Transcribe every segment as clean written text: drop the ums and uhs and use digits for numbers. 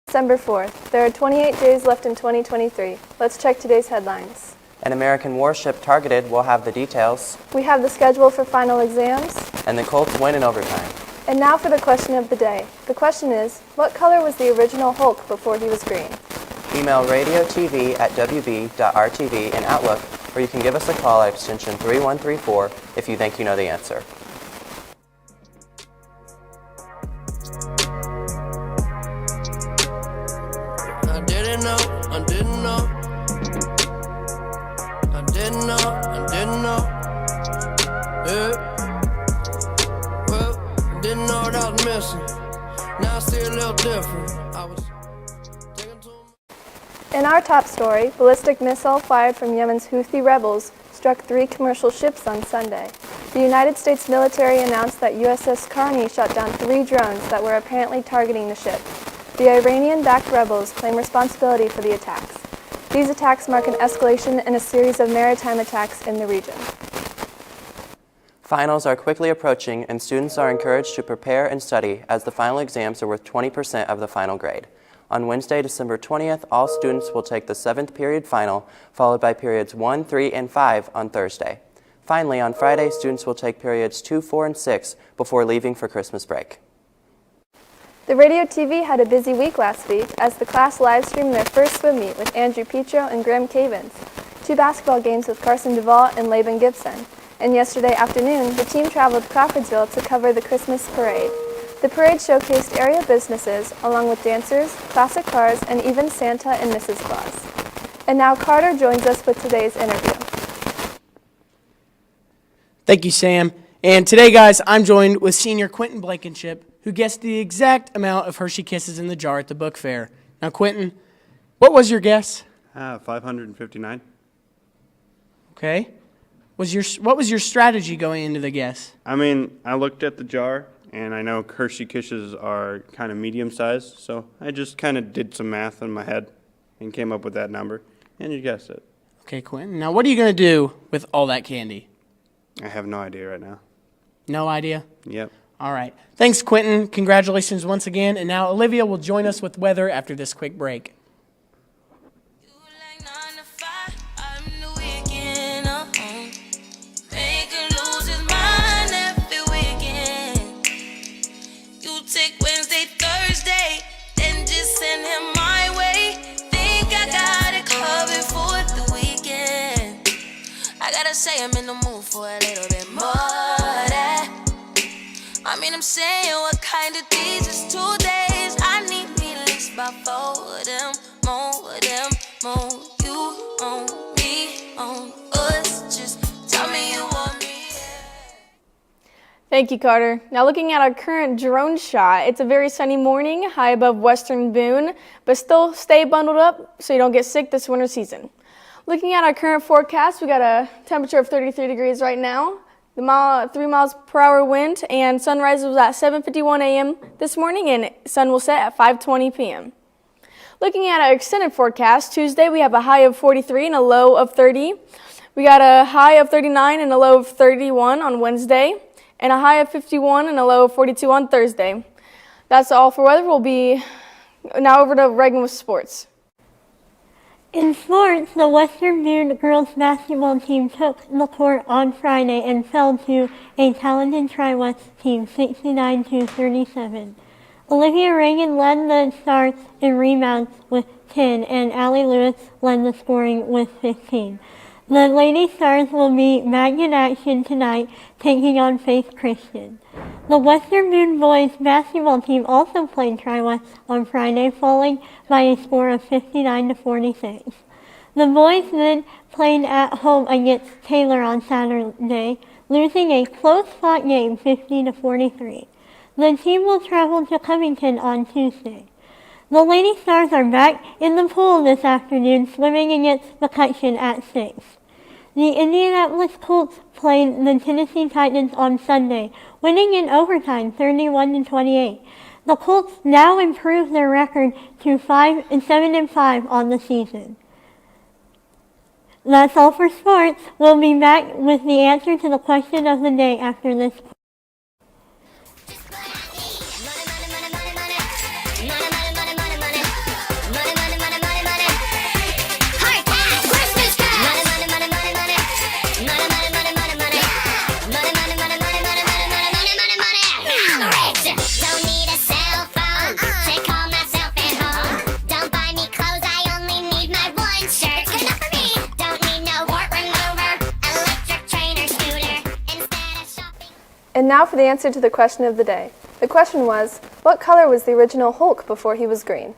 December 4th. There are 28 days left in 2023. Let's check today's headlines. An American warship targeted. We'll have the details. We have the schedule for final exams. And the Colts win in overtime. And now for the question of the day. The question is, what color was the original Hulk before he was green? Email radiotv@wb.rtv in Outlook, or you can give us a call at extension 3134 if you think you know the answer. I didn't know. Yeah. Well, didn't know what I was missing. Now I see a little different. I was taking too much. In our top story, ballistic missile fired from Yemen's Houthi rebels struck 3 commercial ships on Sunday. The United States military announced that USS Carney shot down 3 drones that were apparently targeting the ship. The Iranian-backed rebels claim responsibility for the attacks. These attacks mark an escalation in a series of maritime attacks in the region. Finals are quickly approaching, and students are encouraged to prepare and study as the final exams are worth 20% of the final grade. On Wednesday, December 20th, all students will take the 7th period final, followed by periods 1, 3, and 5 on Thursday. Finally, on Friday, students will take periods 2, 4, and 6 before leaving for Christmas break. The Radio TV had a busy week last week as the class live-streamed their first swim meet with Andrew Petro and Graham Cavins, 2 basketball games with Carson Duvall and Laban Gibson, and yesterday afternoon, the team traveled to Crawfordsville to cover the Christmas parade. The parade showcased area businesses, along with dancers, classic cars, and even Santa and Mrs. Claus. And now Carter joins us with today's interview. Thank you, Sam. And today, guys, I'm joined with senior Quentin Blankenship, who guessed the exact amount of Hershey Kisses in the jar at the book fair. Now, Quentin, what was your guess? 559. Okay. What was your strategy going into the guess? I mean, I looked at the jar, and I know Hershey Kisses are kind of medium-sized, so I just kind of did some math in my head and came up with that number, and you guessed it. Okay, Quentin. Now, what are you going to do with all that candy? I have no idea right now. No idea? Yep. All right. Thanks, Quentin. Congratulations once again. And now Olivia will join us with weather after this quick break. Say I'm in the mood for a little bit more of that. I mean, I'm saying what kind of these is 2 days. I need me at least about 4 of them, more of them, more. You on me, on us. Just tell me you want me. Thank you, Carter. Now looking at our current drone shot, it's a very sunny morning, high above western Boone, but still stay bundled up so you don't get sick this winter season. Looking at our current forecast, we got a temperature of 33 degrees right now, the 3 miles per hour wind, and sunrise was at 7:51 a.m. this morning, and sun will set at 5:20 p.m. Looking at our extended forecast, Tuesday we have a high of 43 and a low of 30. We got a high of 39 and a low of 31 on Wednesday, and a high of 51 and a low of 42 on Thursday. That's all for weather. We'll be now over to Reagan with sports. In sports, the Western Boone girls basketball team took the court on Friday and fell to a talented Tri-West team 69-37. Olivia Reagan led the Stars in rebounds with 10, and Allie Lewis led the scoring with 15. The Lady Stars will be back in action tonight, taking on Faith Christian. The Western Boone boys basketball team also played Tri-West on Friday, falling by a score of 59-46. The boys then played at home against Taylor on Saturday, losing a close-fought game 50-43. The team will travel to Covington on Tuesday. The Lady Stars are back in the pool this afternoon, swimming against McCutcheon at 6. The Indianapolis Colts played the Tennessee Titans on Sunday, winning in overtime 31-28. The Colts now improve their record to 7-5 on the season. That's all for sports. We'll be back with the answer to the question of the day after this. now for the answer to the question of the day. The question was, what color was the original Hulk before he was green?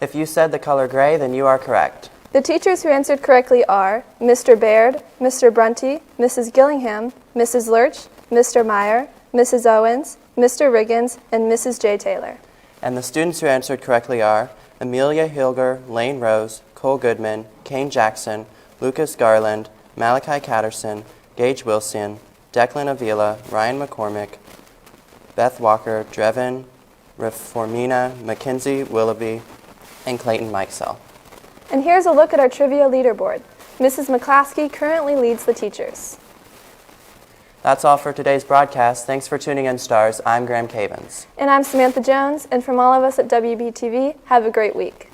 If you said the color gray, then you are correct. The teachers who answered correctly are Mr. Baird, Mr. Brunty, Mrs. Gillingham, Mrs. Lurch, Mr. Meyer, Mrs. Owens, Mr. Riggins, and Mrs. J. Taylor. And the students who answered correctly are Amelia Hilger, Lane Rose, Cole Goodman, Kane Jackson, Lucas Garland, Malachi Catterson, Gage Wilson, Declan Avila, Ryan McCormick, Beth Walker, Drevin, Reformina, Mackenzie Willoughby, and Clayton Mikesell. And here's a look at our trivia leaderboard. Mrs. McClaskey currently leads the teachers. That's all for today's broadcast. Thanks for tuning in, Stars. I'm Graham Cavens. And I'm Samantha Jones, and from all of us at WBTV, have a great week.